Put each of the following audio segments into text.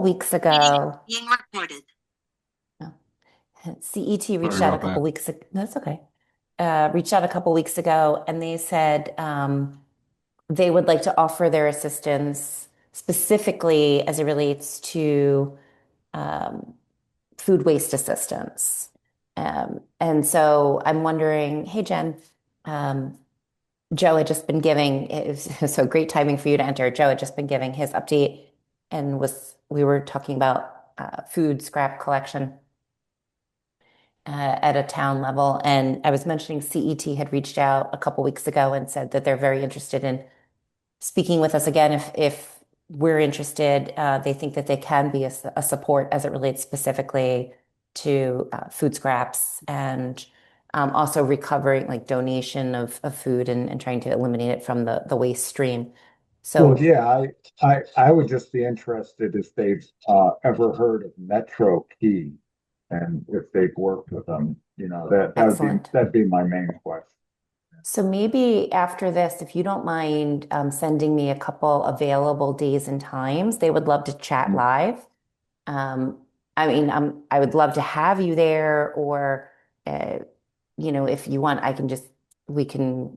Weeks Meeting ago. being recorded. No, CET Sorry reached out a about couple that. weeks ago. That's okay. Reached out a couple weeks ago, and they said they would like to offer their assistance specifically as it relates to um, food waste assistance. And so I'm wondering, hey, Jen, um, Joe had just been giving, so great timing for you to enter. Joe had just been giving his update and we were talking about food scrap collection at a town level. And I was mentioning CET had reached out a couple weeks ago and said that they're very interested in speaking with us again if we're interested. They think that they can be a support as it relates specifically to food scraps and also recovering like donation of food and trying to eliminate it from the waste stream. Well, So yeah, I would just be interested if they've ever heard of Metro Key and if they've worked with them. excellent. That'd be my main question. So maybe after this, if you don't mind sending me a couple available days and times, they would love to chat live. Um, I mean, I would love to have you there, or uh, if you want, we can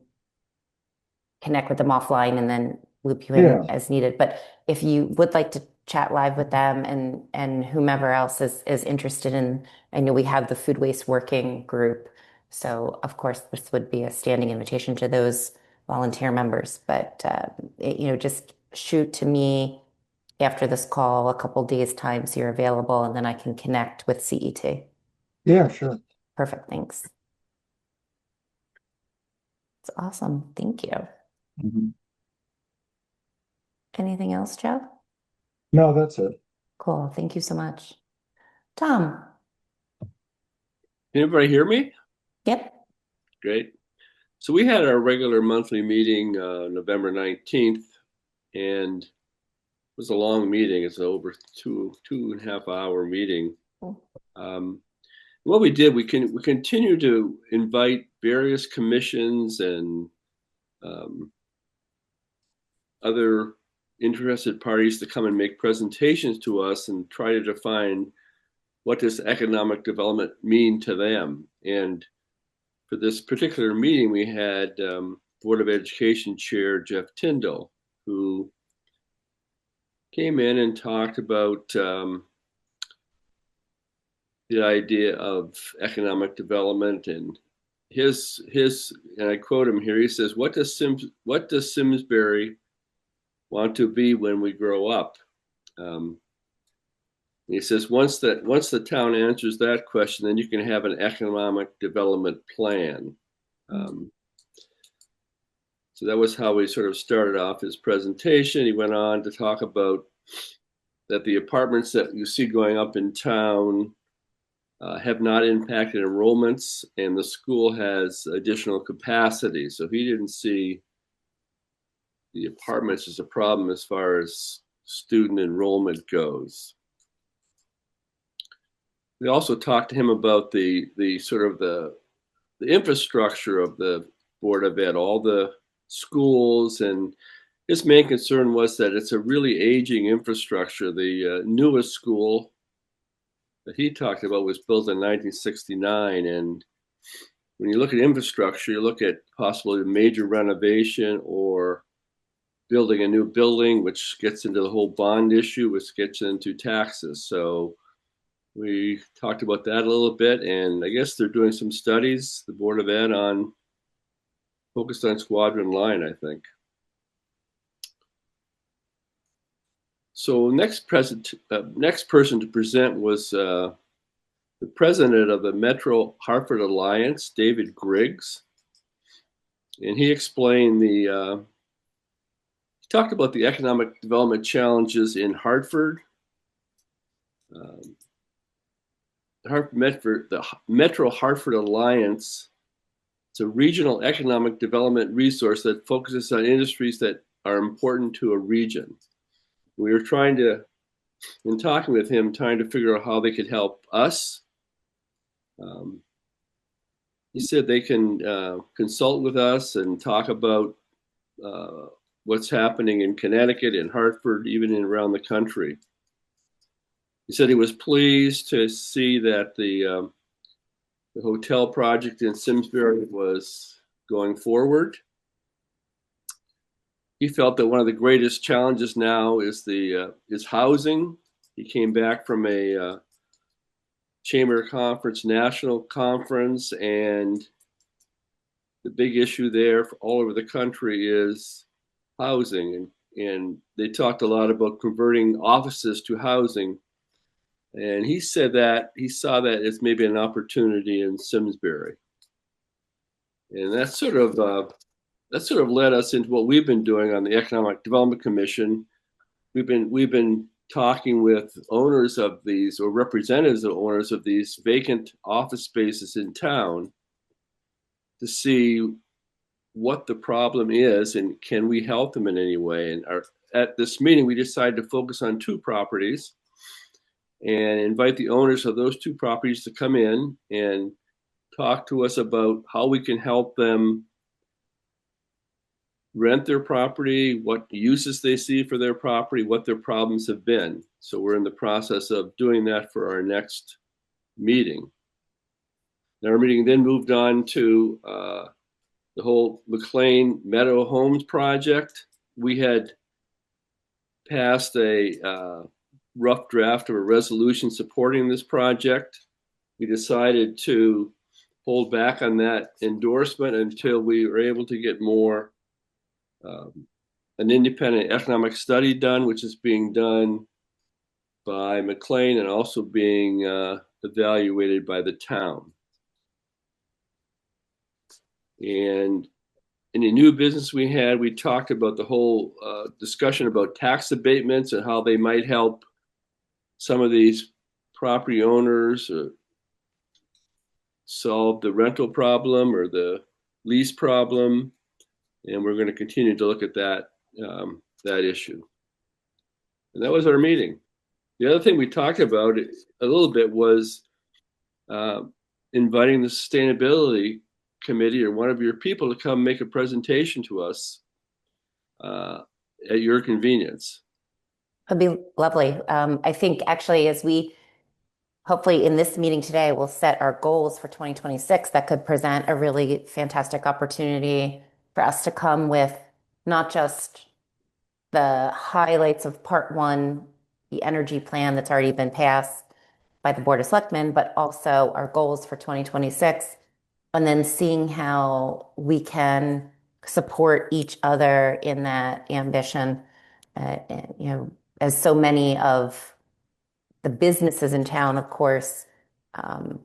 connect with them offline and then loop you in Yeah, as needed. But if you would like to chat live with them and whomever else is interested in, I know we have the food waste working group. So of course, this would be a standing invitation to those volunteer members. But just shoot to me after this call a couple days times you're available, and then I can connect with CET. yeah, sure. Perfect. Thanks. It's awesome. Thank you. Mhm. Anything else, Joe? No, that's it. Cool. Thank you so much. Tom. Can everybody hear me? Yep. Great. So we had our regular monthly meeting November 19th, and it was a long meeting. It's over two and a half hour meeting. Um, what we did, we continue to invite various commissions and um, other interested parties to come and make presentations to us and try to define what does economic development mean to them. And for this particular meeting, we had Board of Education Chair Jeff Tyndall, who came in and talked about the idea of economic development and his and I quote him here. He says, what does Simsbury want to be when we grow up?" Um, he says, once the town answers that question, then you can have an economic development plan. Um, So that was how we sort of started off his presentation. He went on to talk about that the apartments that you see going up in town have not impacted enrollments, and the school has additional capacity. So he didn't see the apartments as a problem as far as student enrollment goes. We also talked to him about the sort of the infrastructure of the Board of Ed, all the schools, and his main concern was that it's a really aging infrastructure. The newest school that he talked about was built in 1969, and when you look at infrastructure, you look at possibly a major renovation or building a new building, which gets into the whole bond issue, which gets into taxes. So we talked about that a little bit, and I guess they're doing some studies, the Board of Ed, on focused on Squadron Line, I think. So next person to present was the president of the Metro Hartford Alliance, David Griggs, and he explained he talked about the economic development challenges in Hartford. Um, the Metro Hartford Alliance. It's a regional economic development resource that focuses on industries that are important to a region. We were trying to, in talking with him, trying to figure out how they could help us. Um, he said they can consult with us and talk about uh, what's happening in Connecticut, in Hartford, even in around the country. He said he was pleased to see that the hotel project in Simsbury was going forward. He felt that one of the greatest challenges now is housing. He came back from a chamber conference, national conference, and the big issue there all over the country is housing. And they talked a lot about converting offices to housing. And he said that he saw that as maybe an opportunity in Simsbury. And that sort of led us into what we've been doing on the Economic Development Commission. We've been talking with owners of these or representatives of owners of these vacant office spaces in town to see what the problem is and can we help them in any way. And at this meeting, we decided to focus on two properties and invite the owners of those two properties to come in and talk to us about how we can help them rent their property, what uses they see for their property, what their problems have been. So we're in the process of doing that for our next meeting. And our meeting then moved on to the whole McLean Meadow Homes project. We had passed a rough draft of a resolution supporting this project. We decided to hold back on that endorsement until we were able to get more an independent economic study done, which is being done by McLean and also being evaluated by the town. And in the new business we had, we talked about the whole discussion about tax abatements and how they might help some of these property owners solve the rental problem or the lease problem. And we're going to continue to look at that issue. And that was our meeting. The other thing we talked about a little bit was inviting the sustainability committee or one of your people to come make a presentation to us at your convenience. That'd be lovely. I think actually, as we hopefully in this meeting today, we'll set our goals for 2026 that could present a really fantastic opportunity for us to come with not just the highlights of part one, the energy plan that's already been passed by the Board of Selectmen, but also our goals for 2026, and then seeing how we can support each other in that ambition. You know, as so many of the businesses in town, of course, um,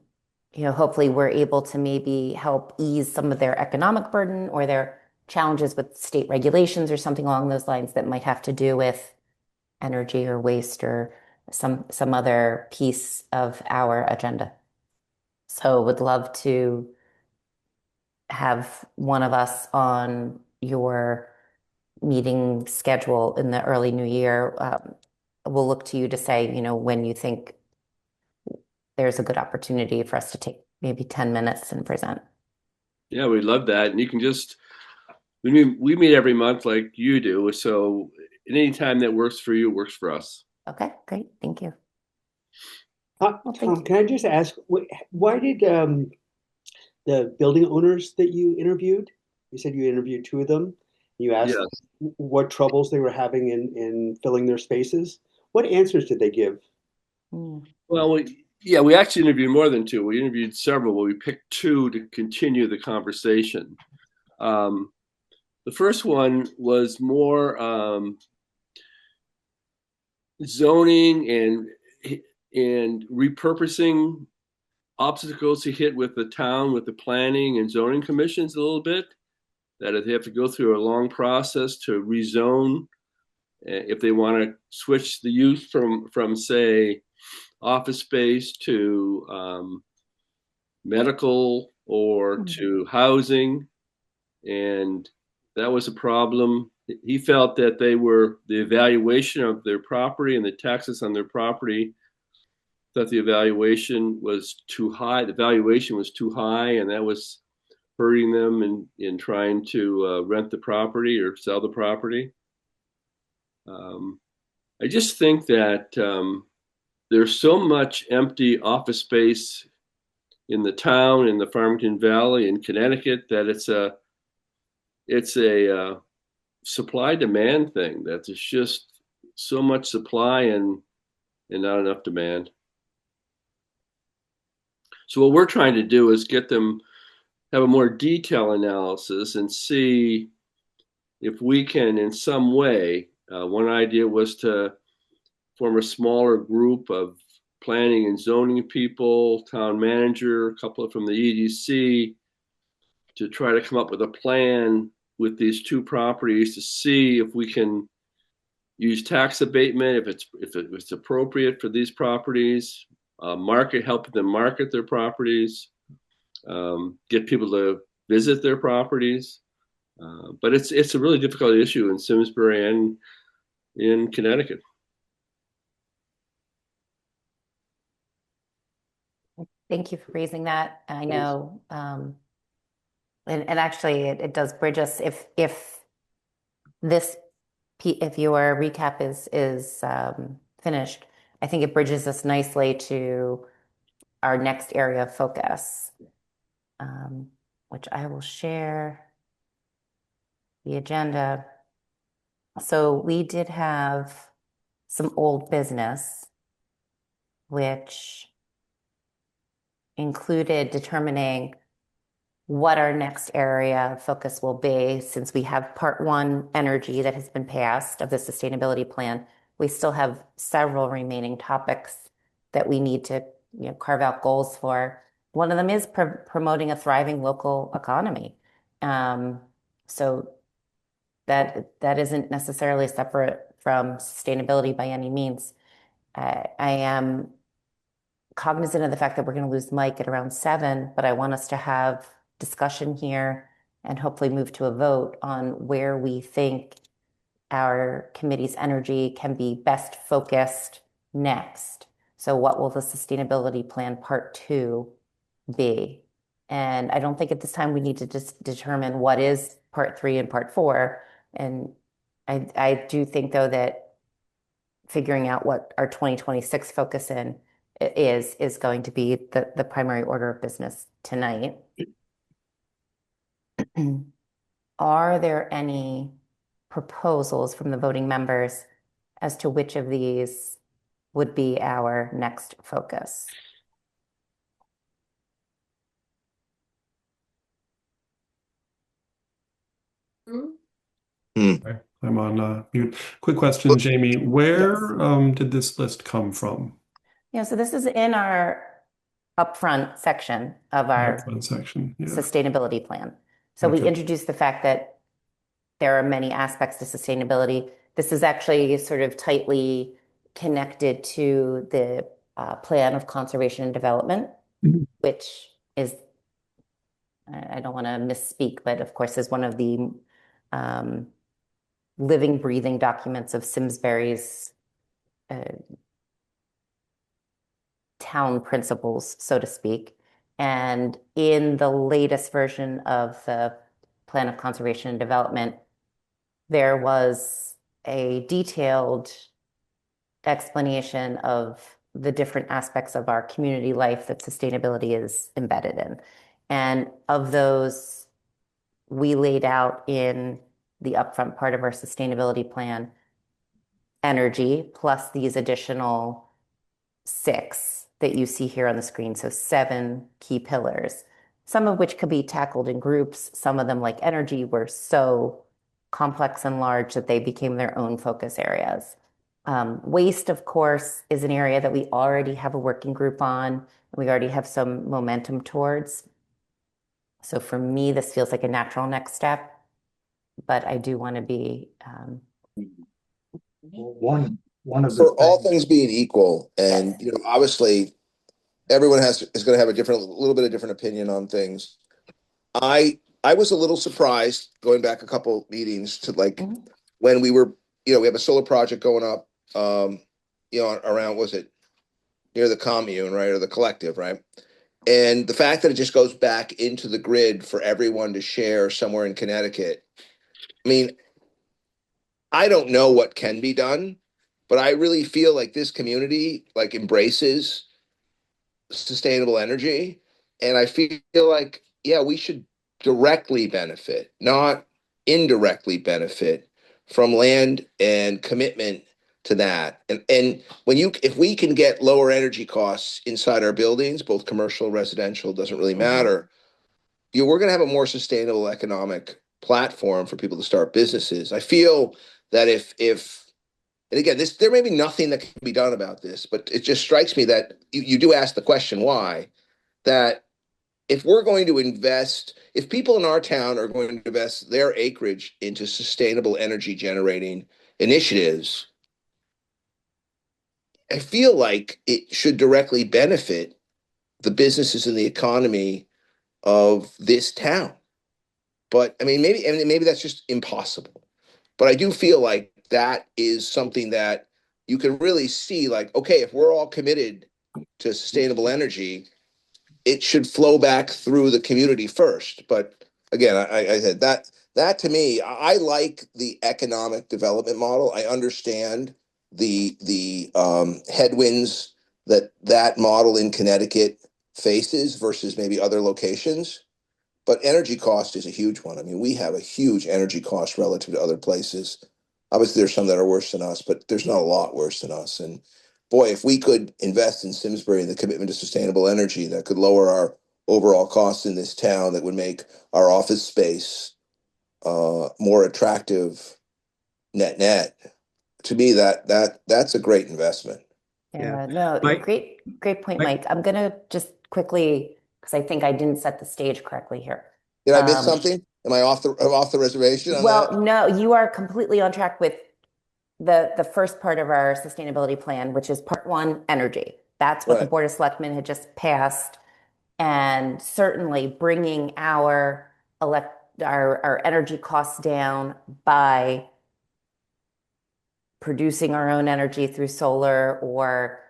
you know, hopefully we're able to maybe help ease some of their economic burden or their challenges with state regulations or something along those lines that might have to do with energy or waste or some other piece of our agenda. So would love to have one of us on your meeting schedule in the early new year. We'll look to you to say, you know, when you think there's a good opportunity for us to take maybe 10 minutes and present. Yeah, we'd love that. And you can just, we meet every month like you do. So any time that works for you works for us. Okay, great. Thank you. Well, thank Tom, you. can I just ask, why did the building owners that you interviewed, you said you interviewed two of them, you asked Yes. what troubles they were having in filling their spaces? What answers did they give? Mm. Well, we actually interviewed more than two. We interviewed several, but we picked two to continue the conversation. The first one was more zoning and repurposing obstacles to hit with the town, with the planning and zoning commissions a little bit. That they have to go through a long process to rezone if they want to switch the use from say office space to medical or to housing, and that was a problem. He felt that the evaluation of their property and the taxes on their property, that the evaluation was too high. The valuation was too high, and that was hurting them in trying to rent the property or sell the property. I just think that there's so much empty office space in the town, in the Farmington Valley, in Connecticut, that it's a supply demand thing. That there's just so much supply and not enough demand. So what we're trying to do is get them have a more detailed analysis and see if we can, in some way. One idea was to form a smaller group of planning and zoning people, town manager, a couple from the EDC, to try to come up with a plan with these two properties to see if we can use tax abatement if it's appropriate for these properties, help them market their properties, get people to visit their properties. But it's a really difficult issue in Simsbury and in Connecticut. Thank you for raising that. I know, and actually it does bridge us if this if your recap is finished, I think it bridges us nicely to our next area of focus, which I will share the agenda. So we did have some old business, which included determining what our next area of focus will be. Since we have part one energy that has been passed of the sustainability plan, we still have several remaining topics that we need to carve out goals for. One of them is promoting a thriving local economy. So that isn't necessarily separate from sustainability by any means. I am cognizant of the fact that we're going to lose Mike at around 7, but I want us to have discussion here and hopefully move to a vote on where we think our committee's energy can be best focused next. So what will the sustainability plan part 2 be? And I don't think at this time we need to just determine what is part 3 and part 4. And I do think, though, that figuring out what our 2026 focus is going to be the primary order of business tonight. Are there any proposals from the voting members as to which of these would be our next focus? I'm on mute. Quick question, Jamie. Where did this list come from? Yeah, so this is in our upfront section of our sustainability plan. So we introduced the fact that there are many aspects to sustainability. This is actually sort of tightly connected to the plan of conservation and development, which is, I don't want to misspeak, but of course is one of the living, breathing documents of Simsbury's town principles, so to speak. And in the latest version of the plan of conservation and development, there was a detailed explanation of the different aspects of our community life that sustainability is embedded in. And of those, we laid out in the upfront part of our sustainability plan, energy plus these additional 6 that you see here on the screen. So 7 key pillars, some of which could be tackled in groups. Some of them, like energy, were so complex and large that they became their own focus areas. Waste, of course, is an area that we already have a working group on, and we already have some momentum towards. So for me, this feels like a natural next step, but I do want to be one of for the all things being equal, and yes. Obviously everyone is going to have a little bit of different opinion on things. I was a little surprised going back a couple meetings to when we were, we have a solar project going up, around, was it near the commune, right, or the collective, right? And the fact that it just goes back into the grid for everyone to share somewhere in Connecticut. I mean, I don't know what can be done, but I really feel like this community like embraces sustainable energy. And I feel like, yeah, we should directly benefit, not indirectly benefit from land and commitment to that. And when you if we can get lower energy costs inside our buildings, both commercial and residential, doesn't really matter. We're going to have a more sustainable economic platform for people to start businesses. I feel that if and again, there may be nothing that can be done about this, but it just strikes me that you do ask the question why, that if we're going to invest, if people in our town are going to invest their acreage into sustainable energy generating initiatives, I feel like it should directly benefit the businesses and the economy of this town. But I mean, maybe that's just impossible. But I do feel like that is something that you can really see, like, okay, if we're all committed to sustainable energy, it should flow back through the community first. But again, I said that to me, I like the economic development model. I understand the headwinds that model in Connecticut faces versus maybe other locations. But energy cost is a huge one. I mean, we have a huge energy cost relative to other places. Obviously, there's some that are worse than us, but there's not a lot worse than us. And boy, if we could invest in Simsbury, the commitment to sustainable energy that could lower our overall costs in this town, that would make our office space more attractive net net. To me, that's a great investment. Yeah. Yeah, no, Mike, great point, Mike, Mike. I'm gonna just quickly, because I think I didn't set the stage correctly here. Did I miss Um, something? Am I off the reservation on that? well, no, you are completely on track with the first part of our sustainability plan, which is part one, energy. That's what the Right. Board of Selectmen had just passed. And certainly bringing our energy costs down by producing our own energy through solar or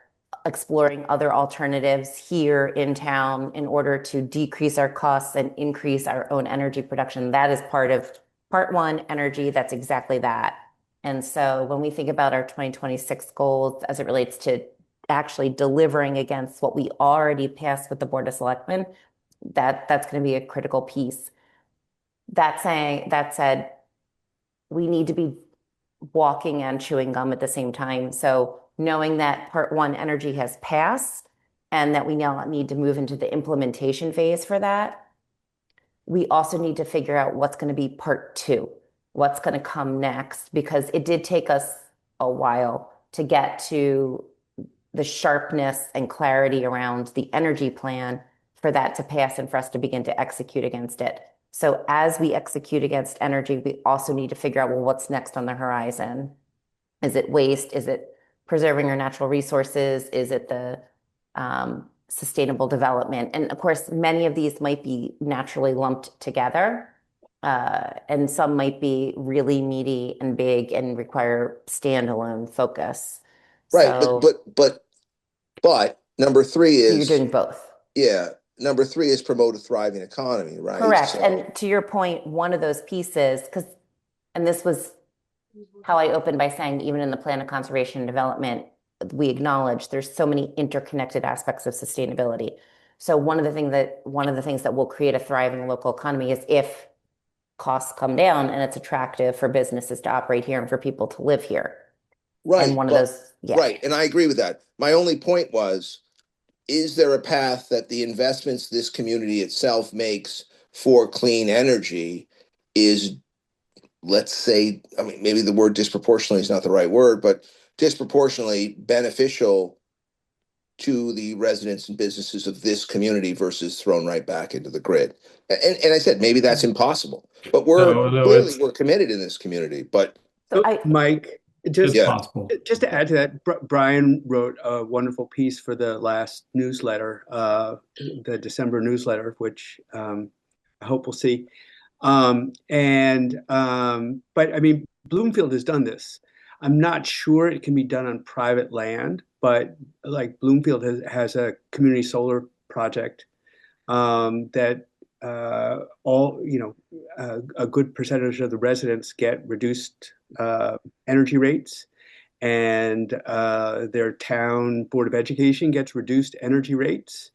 exploring other alternatives here in town in order to decrease our costs and increase our own energy production. That is part of part one, energy. That's exactly that. And so when we think about our 2026 goals as it relates to actually delivering against what we already passed with the Board of Selectmen, that's going to be a critical piece. That said, we need to be walking and chewing gum at the same time. So knowing that part one energy has passed and that we now need to move into the implementation phase for that, we also need to figure out what's going to be part two, what's going to come next, because it did take us a while to get to the sharpness and clarity around the energy plan for that to pass and for us to begin to execute against it. So as we execute against energy, we also need to figure out, well, what's next on the horizon? Is it waste? Is it preserving our natural resources? Is it the sustainable development? And of course, many of these might be naturally lumped together, and some might be really meaty and big and require standalone focus. Right. So But number three you're is, doing both. yeah, number three is promote a thriving economy, right? Correct. So, And to your point, one of those pieces, and this was how I opened by saying, even in the plan of conservation and development, we acknowledge there's so many interconnected aspects of sustainability. So one of the things that will create a thriving local economy is if costs come down and it's attractive for businesses to operate here and for people to live here. And right, one of but those, yeah. right, and I agree with that. My only point was, is there a path that the investments this community itself makes for clean energy is, let's say, I mean, maybe the word disproportionately is not the right word, but disproportionately beneficial to the residents and businesses of this community versus thrown right back into the grid. And I said maybe that's impossible, but No, we're committed in this community. But So Mike, it's yeah, possible. just to add to that, Brian wrote a wonderful piece for the last newsletter, the December newsletter, which I hope we'll see. But I mean, Bloomfield has done this. I'm not sure it can be done on private land, but like Bloomfield has a community solar project that all, a good percentage of the residents get reduced energy rates. and their town Board of Education gets reduced energy rates.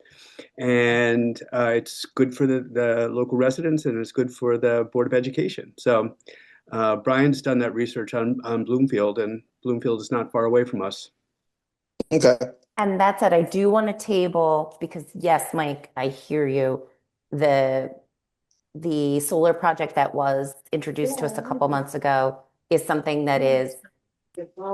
And it's good for the local residents and it's good for the Board of Education. So Brian's done that research on Bloomfield, and Bloomfield is not far away from us. Okay. And that's it. I do want to table because yes, Mike, I hear you. The solar project that was introduced to us a couple months ago is something that is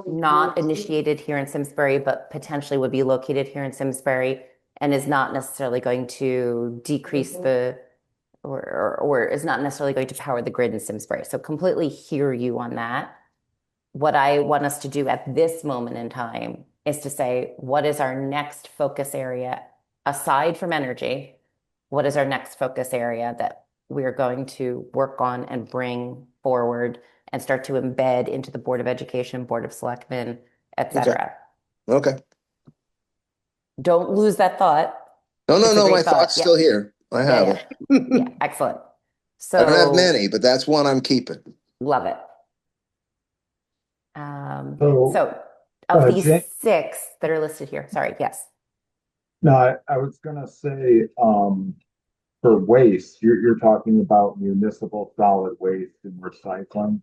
not initiated here in Simsbury, but potentially would be located here in Simsbury and is not necessarily going to decrease or is not necessarily going to power the grid in Simsbury. So completely hear you on that. What I want us to do at this moment in time is to say, what is our next focus area aside from energy? What is our next focus area that we're going to work on and bring forward and start to embed into the Board of Education, Board of Selectmen, et cetera? Okay. Don't lose that thought. No, no, It's a no. great My thought. thought's Yeah. still here. I have Yeah, it. yeah. Yeah, excellent. I don't have So many, but that's one I'm keeping. love it. So, So of these Jane, 6 that are listed here, sorry, yes. no, I was gonna say, for waste, you're talking about municipal solid waste and recycling.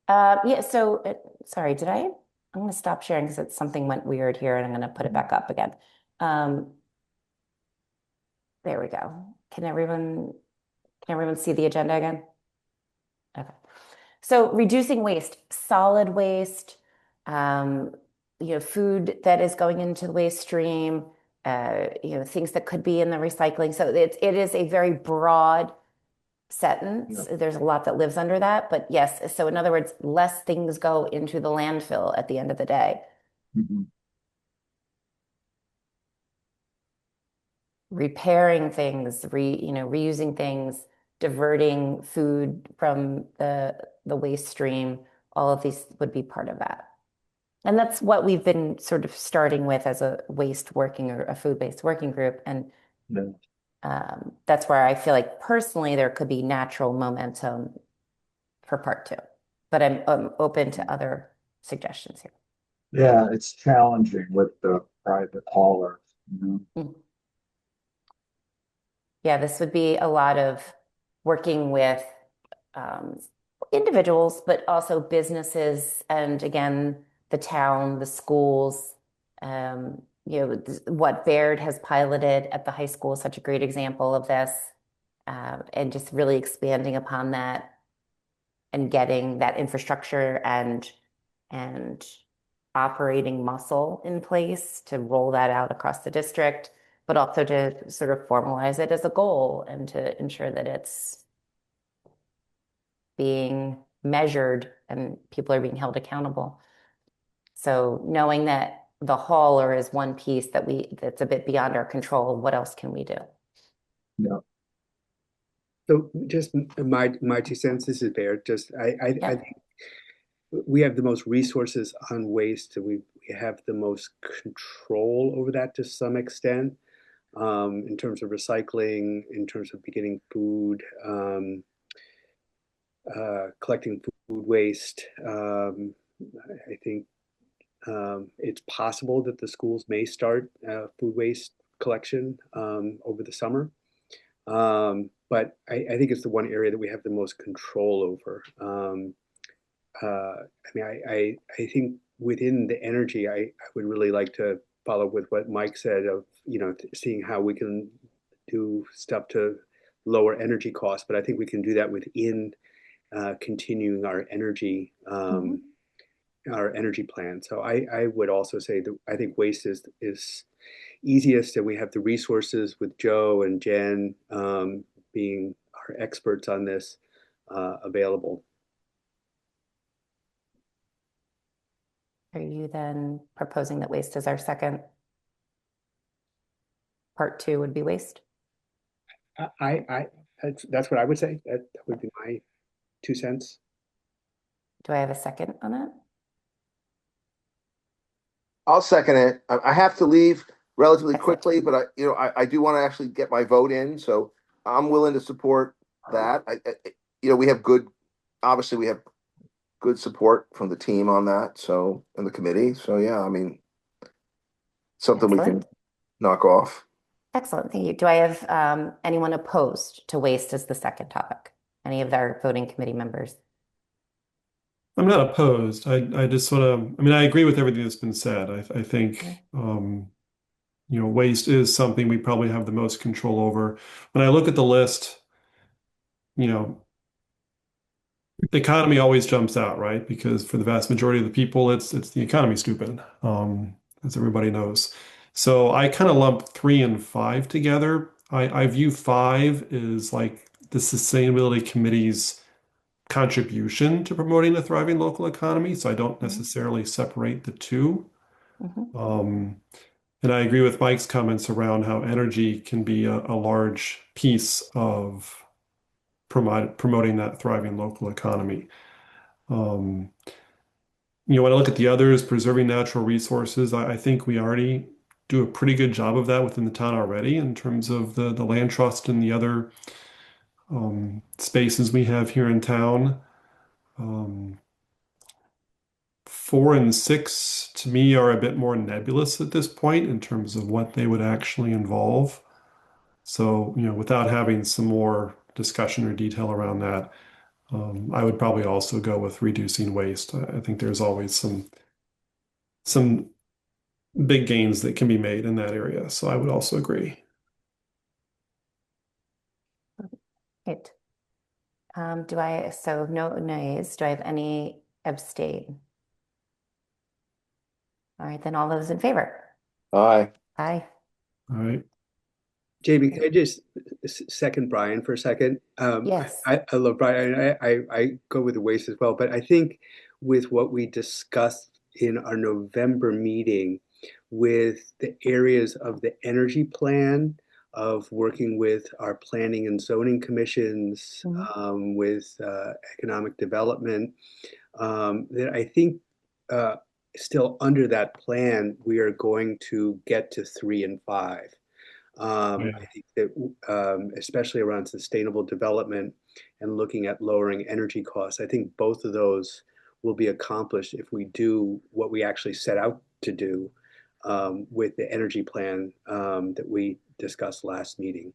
Yeah, so sorry, I'm going to stop sharing because something went weird here and I'm going to put it back up again. Um, there we go. Can everyone see the agenda again? Okay. So reducing waste, solid waste, food that is going into the waste stream, things that could be in the recycling. So it is a very broad sentence. Yeah. There's a lot that lives under that, but yes. So in other words, less things go into the landfill at the end of the day. Mhm. Repairing things, reusing things, diverting food from the waste stream, all of these would be part of that. And that's what we've been sort of starting with as a waste working or a food-based working group. And Yeah. that's where I feel like personally there could be natural momentum for part 2. But I'm open to other suggestions here. Yeah, it's challenging with the private haulers, you know. Mm. Yeah, this would be a lot of working with um, individuals, but also businesses, and again, the town, the schools. What Baird has piloted at the high school is such a great example of this, and just really expanding upon that and getting that infrastructure and operating muscle in place to roll that out across the district, but also to sort of formalize it as a goal and to ensure that it's being measured and people are being held accountable. So knowing that the hauler is one piece that's a bit beyond our control, what else can we do? Yeah. So just my 2 cents. This is Baird. Just I Yeah. think we have the most resources on waste, and we have the most control over that to some extent, in terms of recycling, in terms of beginning food, collecting food waste. I think it's possible that the schools may start food waste collection over the summer. But I think it's the one area that we have the most control over. I think within the energy, I would really like to follow with what Mike said of, seeing how we can do stuff to lower energy costs. But I think we can do that within continuing our energy plan. So I would also say that I think waste is easiest, and we have the resources with Joe and Jen being our experts on this available. Are you then proposing that waste is our second? Part 2 would be waste? That's what I would say. That would be my 2 cents. Do I have a second on that? I'll second it. I have to leave relatively Excellent. quickly, but I do want to actually get my vote in, so I'm willing to support that. We have obviously we have good support from the team on that. So, and the committee. So yeah, I mean, something we can Excellent. knock off. Excellent. Thank you. Do I have anyone opposed to waste as the second topic? Any of our voting committee members? I'm not opposed. I just sort of, I mean, I agree with everything that's been said. I think, Okay. waste is something we probably have the most control over. When I look at the list, you know, the economy always jumps out, right? Because for the vast majority of the people, it's the economy, stupid, as everybody knows. So I kind of lump 3 and 5 together. I view 5 as like the Sustainability Committee's contribution to promoting a thriving local economy. So I don't necessarily separate the two. Mhm. And I agree with Mike's comments around how energy can be a large piece of promoting that thriving local economy. Um, when I look at the others, preserving natural resources, I think we already do a pretty good job of that within the town already in terms of the land trust and the other spaces we have here in town. 4 and 6 to me are a bit more nebulous at this point in terms of what they would actually involve. So, without having some more discussion or detail around that, I would probably also go with reducing waste. I think there's always some big gains that can be made in that area. So I would also agree. Great. So no nays. Do I have any abstain? All right, then all those in favor? Aye. Aye. All right. Jamie, can I just second Brian for a second? Yes. I love Brian. I go with the waste as well, but I think with what we discussed in our November meeting with the areas of the energy plan, of working with our planning and zoning commissions, Mhm. with economic development, that I think still under that plan, we are going to get to 3 and 5. I think that especially around sustainable development and looking at lowering energy costs, I think both of those will be accomplished if we do what we actually set out to do with the energy plan that we discussed last meeting.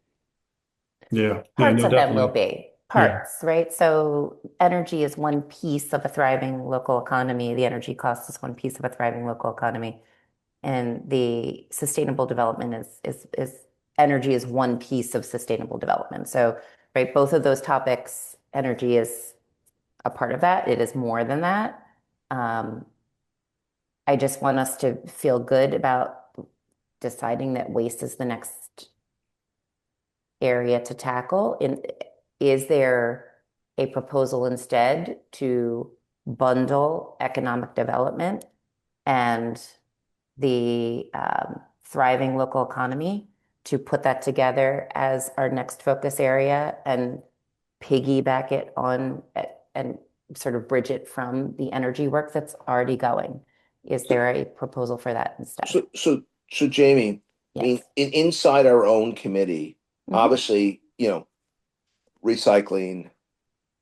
Yeah. Yeah, Parts no, of them will definitely. be Yeah. parts, right? So energy is one piece of a thriving local economy. The energy cost is one piece of a thriving local economy. And the sustainable development is energy is one piece of sustainable development. So, right, both of those topics, energy is a part of that. It is more than that. Um, I just want us to feel good about deciding that waste is the next area to tackle. Is there a proposal instead to bundle economic development and the thriving local economy, to put that together as our next focus area and piggyback it on and sort of bridge it from the energy work that's already going? Is there a proposal for that instead? So Jamie, I mean, Yes. inside our own committee, Mhm. obviously, recycling,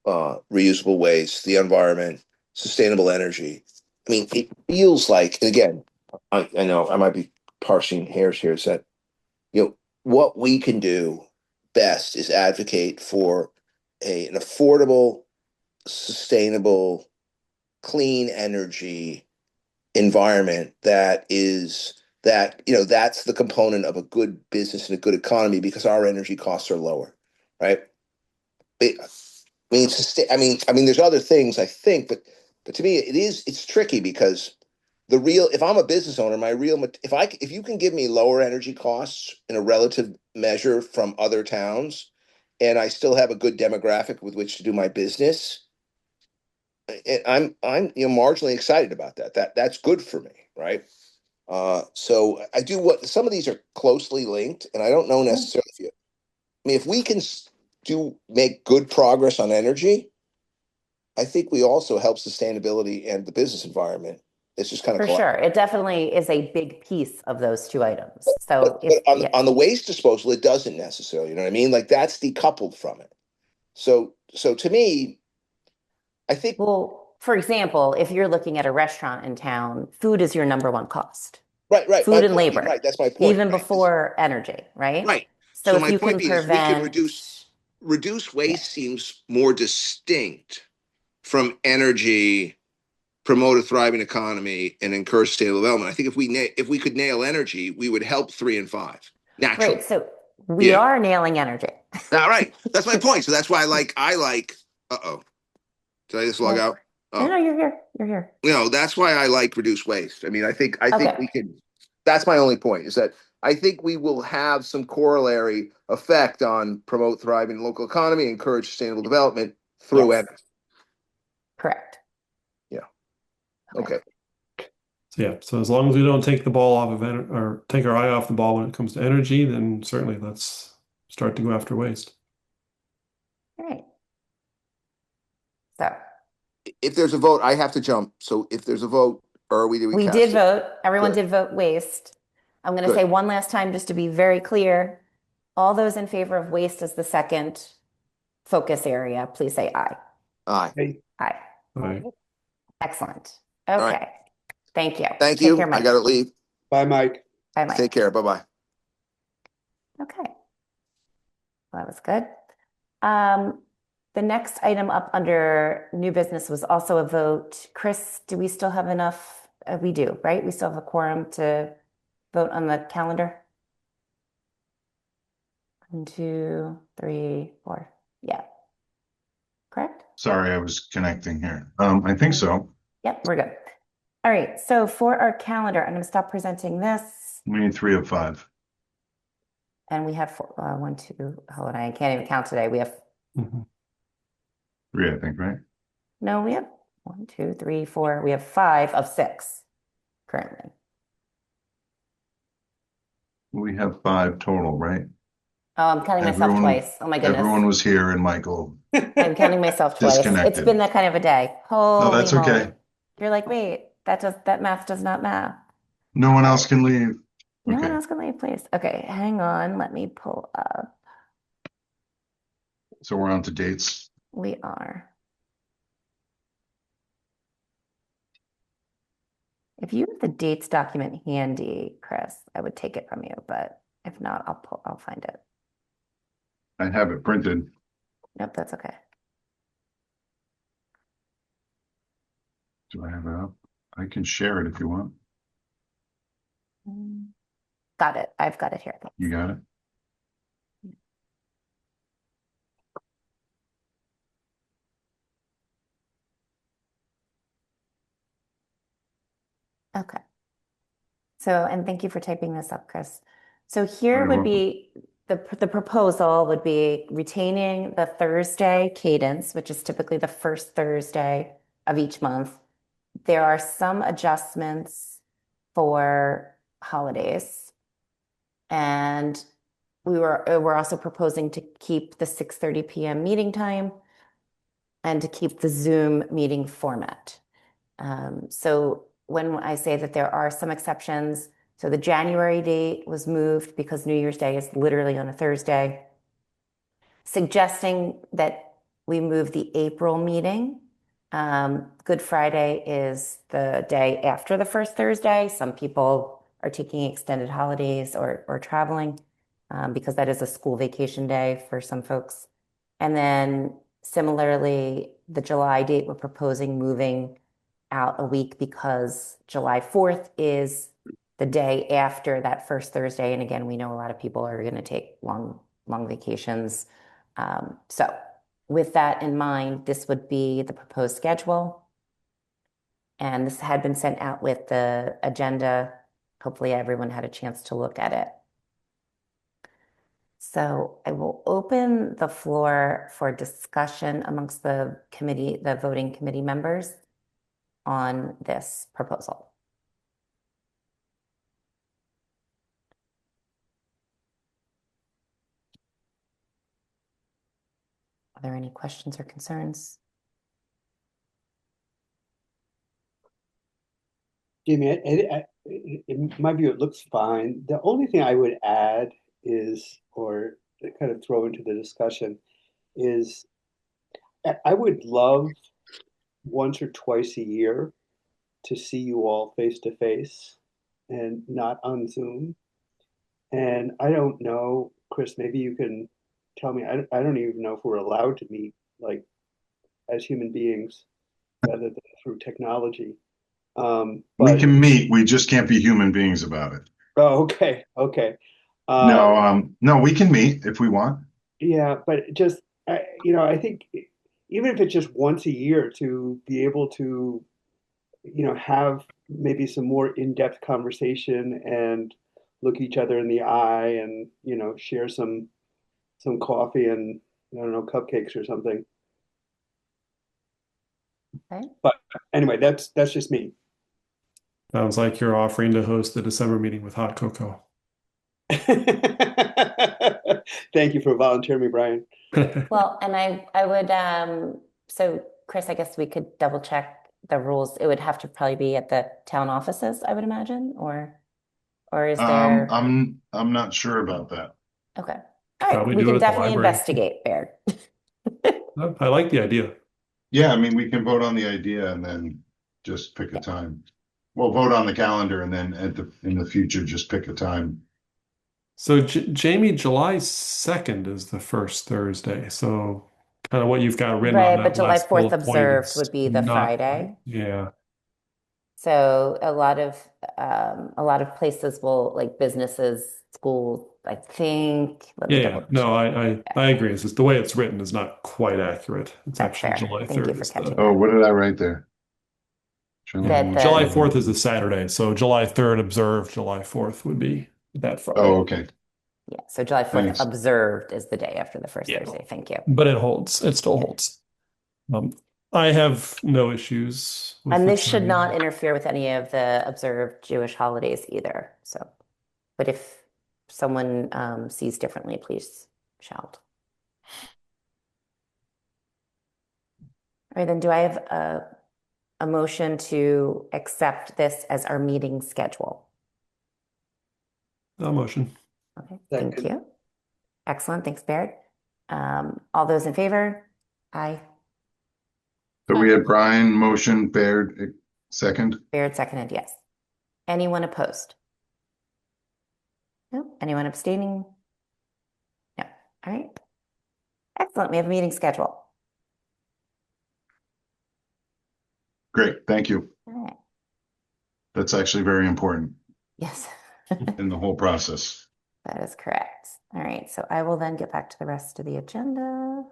reusable waste, the environment, sustainable energy. I mean, it feels like, and again, I know I might be parsing hairs here, is that, what we can do best is advocate for an affordable, sustainable, clean energy environment that's the component of a good business and a good economy because our energy costs are lower, right? I mean, there's other things I think, but to me, it's tricky because if I'm a business owner, if you can give me lower energy costs in a relative measure from other towns, and I still have a good demographic with which to do my business, I'm marginally excited about that. That's good for me, right? So I do what some of these are closely linked, and I don't know Mm. necessarily if if we can do make good progress on energy, I think we also help sustainability and the business environment. It's just kind of For collapse. sure. It definitely is a big piece of those two items. But So but if, on yeah, on the waste disposal, it doesn't necessarily. You know what I mean? Like that's decoupled from it. So to me, I think well, for example, if you're looking at a restaurant in town, food is your number one cost. Right, right. My Food and point, labor, right. That's my point. even Right. before energy, right? Right. So So if my you point can being is we could prevent, reduce yeah, waste seems more distinct from energy, promote a thriving economy, and encourage sustainable development. I think if we could nail energy, we would help 3 and 5 naturally. right. So we Yeah. are nailing energy. All right. That's my point. So that's why uh-oh. Did I just log Well, out? no, Oh, no, you're here. You're here. that's why I like reduce waste. I mean, I think we Okay. can, that's my only point is that I think we will have some corollary effect on promote thriving local economy, encourage sustainable development through Yes, energy. correct. Yeah. Okay. Okay. So yeah, so as long as we don't take the ball off of or take our eye off the ball when it comes to energy, then certainly let's start to go after waste. All right. So If there's a vote, I have to jump. So if there's a vote, or do we we did cast it? vote. Everyone Good. did vote waste. I'm going to Good. say one last time just to be very clear. All those in favor of waste as the second focus area, please say aye. Aye. Hey, Aye. All right. Excellent. All right. Okay. Thank you. Thank Take you. care, I Mike. got to leave. bye, Mike. Bye, Mike. Take care. Bye-bye. Okay. Well, that was good. The next item up under new business was also a vote. Chris, do we still have enough? We do, right? We still have a quorum to vote on the calendar? 1, 2, 3, 4. Yeah. Correct? Sorry, I was connecting here. I think so. Yep, we're good. All right. So for our calendar, I'm going to stop presenting this. We need 3 of 5. And we have 1, 2, hold on, I can't even count today. We have, Mhm. 3, I think, right? no, we have 1, 2, 3, 4. We have 5 of 6 currently. We have 5 total, right? Oh, I'm counting myself Everyone, twice. Oh my goodness. everyone was here and Michael I'm counting myself twice. It's disconnected. been that kind of a day. No, Holy that's okay. moly. You're like, wait, that math does not math. No one else can leave. No one Okay. else can leave, please. Okay, hang on. Let me pull up. So we're on to dates. We are. If you have the dates document handy, Chris, I would take it from you, but if not, I'll find it. I have it printed. Nope, that's okay. Do I have it up? I can share it if you want. Got it. I've got it here. You got it? Okay. So, and thank you for typing this up, Chris. So here You're would welcome. be the proposal would be retaining the Thursday cadence, which is typically the first Thursday of each month. There are some adjustments for holidays, and we're also proposing to keep the 6:30 p.m. meeting time and to keep the Zoom meeting format. So when I say that there are some exceptions, so the January date was moved because New Year's Day is literally on a Thursday, suggesting that we move the April meeting. Good Friday is the day after the first Thursday. Some people are taking extended holidays or traveling because that is a school vacation day for some folks. And then similarly, the July date, we're proposing moving out a week because July 4th is the day after that first Thursday. And again, we know a lot of people are going to take long vacations. So with that in mind, this would be the proposed schedule. And this had been sent out with the agenda. Hopefully everyone had a chance to look at it. So I will open the floor for discussion amongst the voting committee members on this proposal. Are there any questions or concerns? Jamie, in my view, it looks fine. The only thing I would add is, or kind of throw into the discussion, is I would love once or twice a year to see you all face to face and not on Zoom. And I don't know, Chris, maybe you can tell me. I don't even know if we're allowed to meet like as human beings rather than through technology. We But can meet, we just can't be human beings about it. oh, okay, okay. No, Um, no, we can meet if we want. yeah, but just I think even if it's just once a year to be able to, have maybe some more in-depth conversation and look each other in the eye and, share some coffee and I don't know, cupcakes or something. Okay. But anyway, that's just me. Sounds like you're offering to host the December meeting with hot cocoa. Thank you for volunteering me, Brian. Well, and I would so Chris, I guess we could double check the rules. It would have to probably be at the town offices, I would imagine, or is there I'm not sure about that. okay. All right, Probably we do it can at the definitely library. investigate, Baird. I like the idea. Yeah, I mean, we can vote on the idea and then just pick a Yeah. time. We'll vote on the calendar and then in the future, just pick a time. So, Jamie, July 2nd is the first Thursday. So, kind of what you've got written on Right, but that July last 4th bullet point observed is would be the not right. Friday. Yeah. So a lot of places will like businesses, schools, I think. Let me Yeah, yeah. double No, check. I agree. It's just the way it's written is not quite accurate. It's That's actually fair. July Thank you 3rd for is catching the Oh, that. what did I write there? That July the 4th is the Saturday. So July 3rd observed, July 4th would be that Oh, Friday. okay. yeah, so July 4th Thanks. observed is the day after the first Yeah. Thursday. Thank you. But it holds. It still Yeah. holds. Um, I have no issues with And the this should not timing. interfere with any of the observed Jewish holidays either. So, but if someone sees differently, please shout. All right, then do I have a motion to accept this as our meeting schedule? No motion. Okay, thank Second. you. Excellent, thanks, Baird. All those in favor? Aye. So we had Brian motion, Baird second. Baird seconded, yes. Anyone opposed? No? Anyone abstaining? No. All right. Excellent, we have a meeting schedule. Great, thank you. All right. That's actually very important Yes, in the whole process. that is correct. All right, so I will then get back to the rest of the agenda.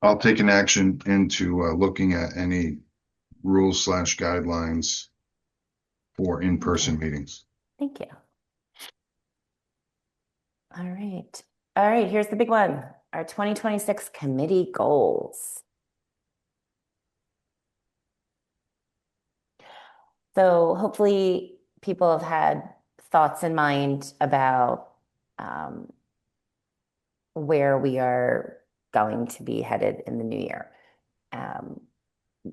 I'll take an action into looking at any rules / guidelines for in-person meetings. Thank you. All right. All right, here's the big one. Our 2026 committee goals. So hopefully people have had thoughts in mind about where we are going to be headed in the new year.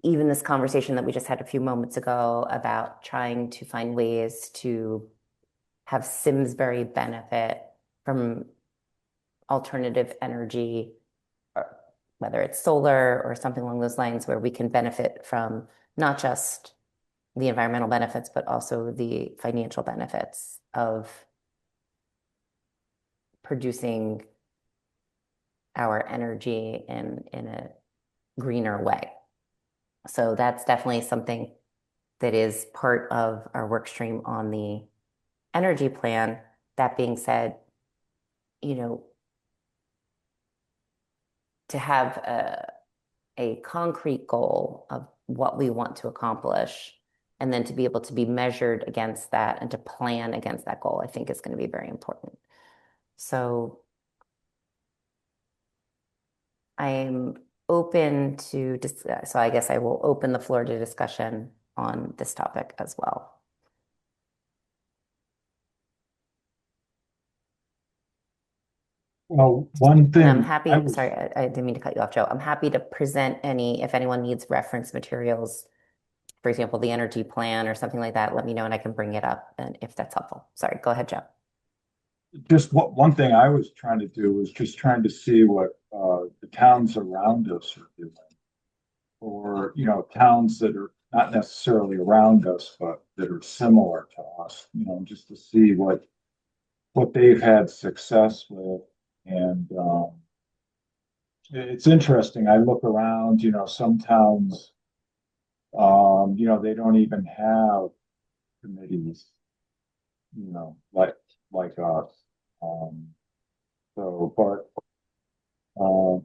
Even this conversation that we just had a few moments ago about trying to find ways to have Simsbury benefit from alternative energy, or whether it's solar or something along those lines, where we can benefit from not just the environmental benefits, but also the financial benefits of producing our energy in a greener way. So that's definitely something that is part of our work stream on the energy plan. That being said, to have a concrete goal of what we want to accomplish and then to be able to be measured against that and to plan against that goal, I think is going to be very important. So I'm open to so I guess I will open the floor to discussion on this topic as well. Well, one thing And I'm happy, I was, sorry, I didn't mean to cut you off, Joe. I'm happy to present if anyone needs reference materials, for example, the energy plan or something like that, let me know and I can bring it up and if that's helpful. Sorry, go ahead, Joe. just one thing I was trying to do was just trying to see what the towns around us are doing, or towns that are not necessarily around us, but that are similar to us. Just to see what they've had success with, and it's interesting. I look around, some towns, they don't even have committees, like us. Um,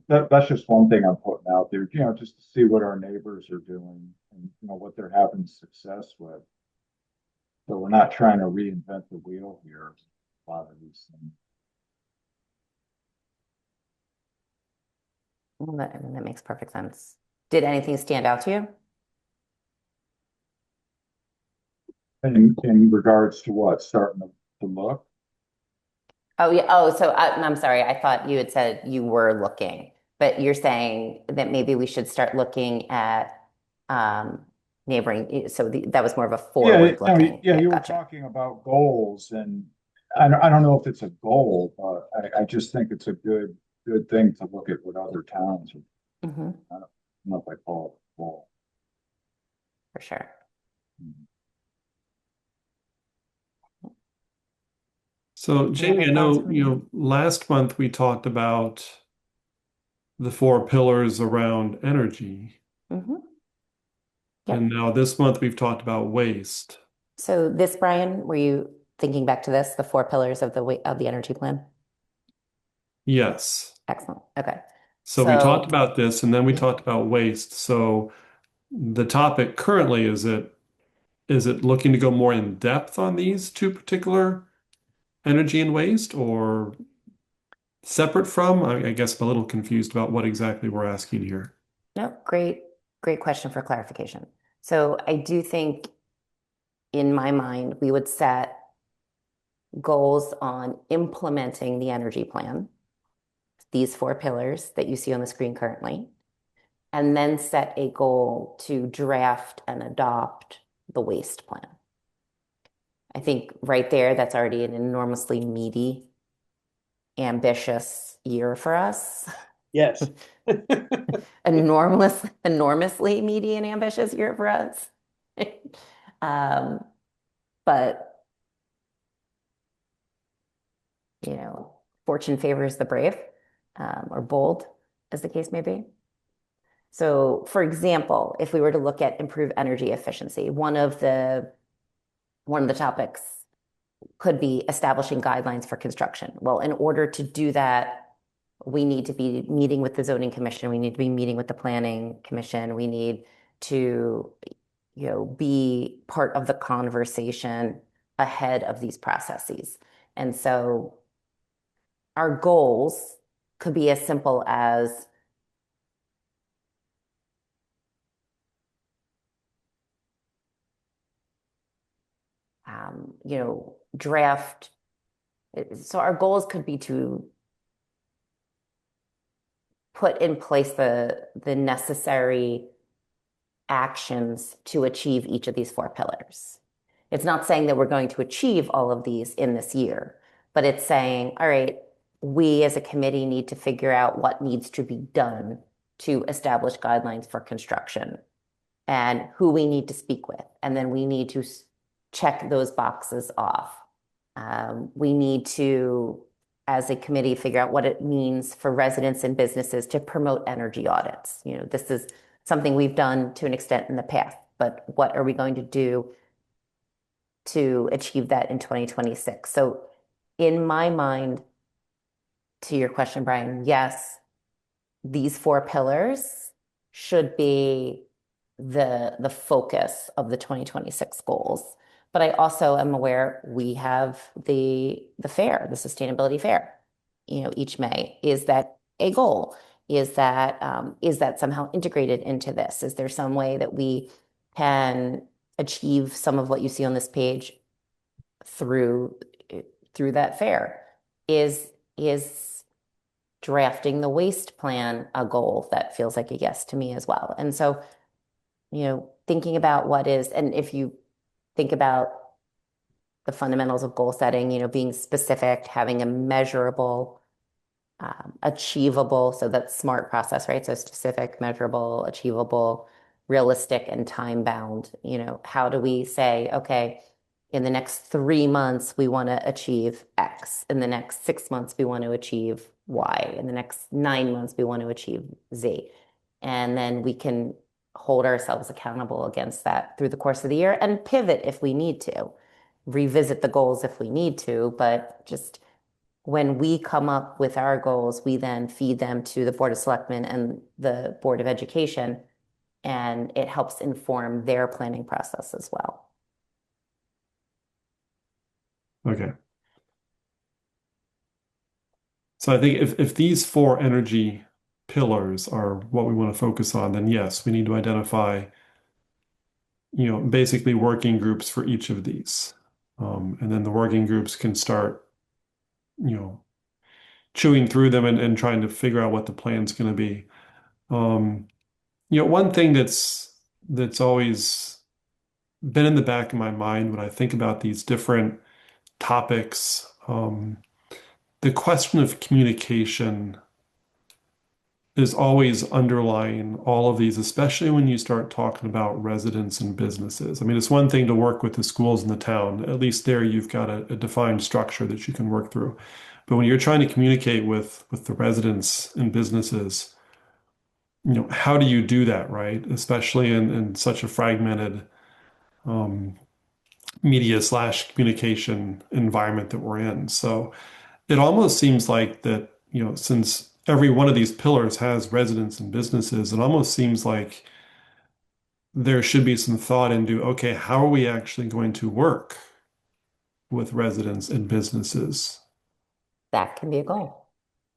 but that's just one thing I'm putting out there, just to see what our neighbors are doing and what they're having success with. So we're not trying to reinvent the wheel here. A lot of these things. Well, that makes perfect sense. Did anything stand out to you? In regards to what, starting to look. Oh, yeah. Oh, so I'm sorry. I thought you had said you were looking, but you're saying that maybe we should start looking at um, neighboring. So that was more of a Yeah, forward no, looking. yeah, Yeah, you were gotcha. talking about goals, and I don't know if it's a goal, but I just think it's a good thing to look at what other towns are. Hmm. I don't know if I call it a goal. For sure. So Any other Jamie, I thoughts know, from you? last month we talked about the four pillars around energy. Hmm. And Yep. now this month we've talked about waste. So this, Brian, were you thinking back to this, the four pillars of the energy plan? Yes. Excellent. Okay. So we talked So about this and then we talked about waste. So the topic currently is it looking to go more in depth on these two particular energy and waste or separate from? I guess I'm a little confused about what exactly we're asking here. no, great question for clarification. So I do think in my mind, we would set goals on implementing the energy plan, these four pillars that you see on the screen currently, and then set a goal to draft and adopt the waste plan. I think right there, that's already an enormously meaty, ambitious year for us. Yes. Enormously meaty and ambitious year for us. um, but fortune favors the brave, or bold, as the case may be. So, for example, if we were to look at improve energy efficiency, one of the topics could be establishing guidelines for construction. Well, in order to do that, we need to be meeting with the zoning commission. We need to be meeting with the planning commission. We need to, be part of the conversation ahead of these processes. And so our goals could be as simple as draft. So our goals could be to put in place the necessary actions to achieve each of these four pillars. It's not saying that we're going to achieve all of these in this year, but it's saying, all right, we as a committee need to figure out what needs to be done to establish guidelines for construction and who we need to speak with. And then we need to check those boxes off. We need to, as a committee, figure out what it means for residents and businesses to promote energy audits. This is something we've done to an extent in the past, but what are we going to do to achieve that in 2026? So in my mind, to your question, Brian, yes, these four pillars should be the focus of the 2026 goals. But I also am aware we have the fair, the sustainability fair, each May. Is that a goal? Is that somehow integrated into this? Is there some way that we can achieve some of what you see on this page through through that fair? Is drafting the waste plan a goal that feels like a yes to me as well? And so, thinking about what is, and if you think about the fundamentals of goal setting, being specific, having a measurable, achievable, so that's SMART process, right? So specific, measurable, achievable, realistic, and time bound. How do we say, okay, in the next 3 months, we want to achieve X. In the next 6 months, we want to achieve Y. In the next 9 months, we want to achieve Z. And then we can hold ourselves accountable against that through the course of the year and pivot if we need to, revisit the goals if we need to. But just when we come up with our goals, we then feed them to the Board of Selectmen and the Board of Education, and it helps inform their planning process as well. Okay. So I think if these four energy pillars are what we want to focus on, then yes, we need to identify, basically working groups for each of these. And then the working groups can start, chewing through them and trying to figure out what the plan's going to be. One thing that's always been in the back of my mind when I think about these different topics, the question of communication is always underlying all of these, especially when you start talking about residents and businesses. I mean, it's one thing to work with the schools in the town. At least there you've got a defined structure that you can work through. But when you're trying to communicate with the residents and businesses, how do you do that, right? Especially in such a fragmented media/communication environment that we're in. So it almost seems like that, since every one of these pillars has residents and businesses, it almost seems like there should be some thought into, okay, how are we actually going to work with residents and businesses? That can be a goal.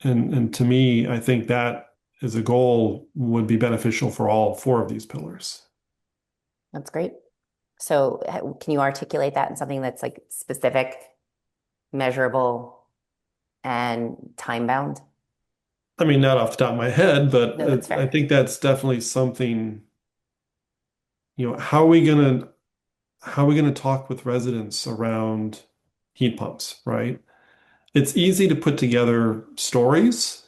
And to me, I think that as a goal would be beneficial for all four of these pillars. That's great. So can you articulate that in something that's like specific, measurable, and time bound? I mean, not off the top of my head, but No, that's I fair. think that's definitely something, how are we gonna talk with residents around heat pumps, right? It's easy to put together stories,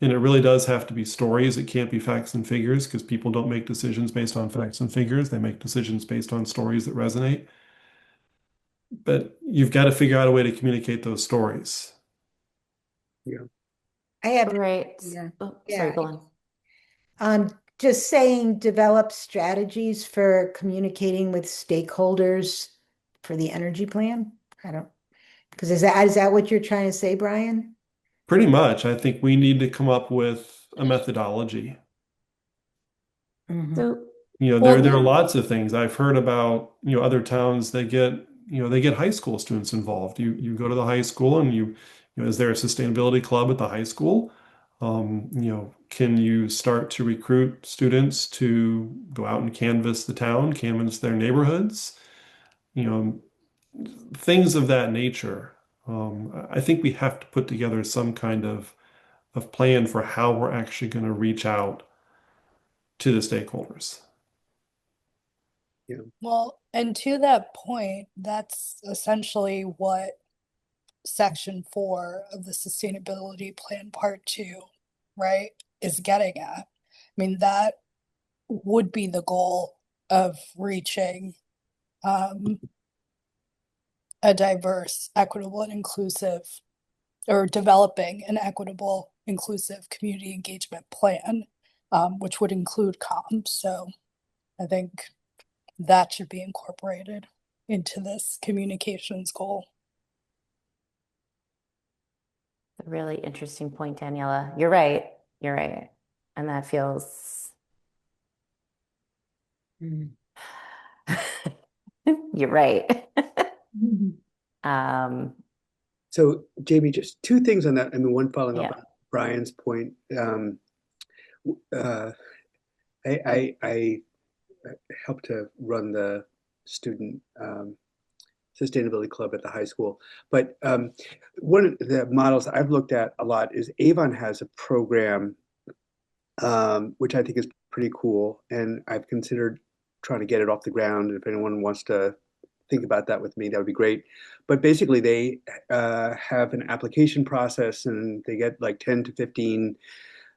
and it really does have to be stories. It can't be facts and figures because people don't make decisions based on facts and figures. They make decisions based on stories that resonate. But you've got to figure out a way to communicate those stories. Yeah. I have, Right. yeah, Oh, sorry, yeah. go on. Just saying, develop strategies for communicating with stakeholders for the energy plan. I don't, because is that what you're trying to say, Brian? Pretty much, I think we need to come up with a methodology. Mhm. So, There are lots of things I've heard about, other towns that get high school students involved. You go to the high school and is there a sustainability club at the high school? Can you start to recruit students to go out and canvass the town, canvass their neighborhoods, you know, things of that nature. I think we have to put together some kind of plan for how we're actually going to reach out to the stakeholders. Yeah. Well, and to that point, that's essentially what Section 4 of the Sustainability Plan Part 2, right, is getting at. I mean, that would be the goal of reaching a diverse, equitable, and inclusive, or developing an equitable, inclusive community engagement plan, which would include comms. So I think that should be incorporated into this communications goal. a really interesting point, Daniela. You're right. You're right. And that feels, Mhm. you're right. Mhm. Um, So, Jamie, just two things on that. I mean, one following up Yeah. on Brian's point. Uh, I helped to run the student sustainability club at the high school. But one of the models I've looked at a lot is Avon has a program which I think is pretty cool, and I've considered trying to get it off the ground. If anyone wants to think about that with me, that would be great. But basically, they have an application process, and they get like 10 to 15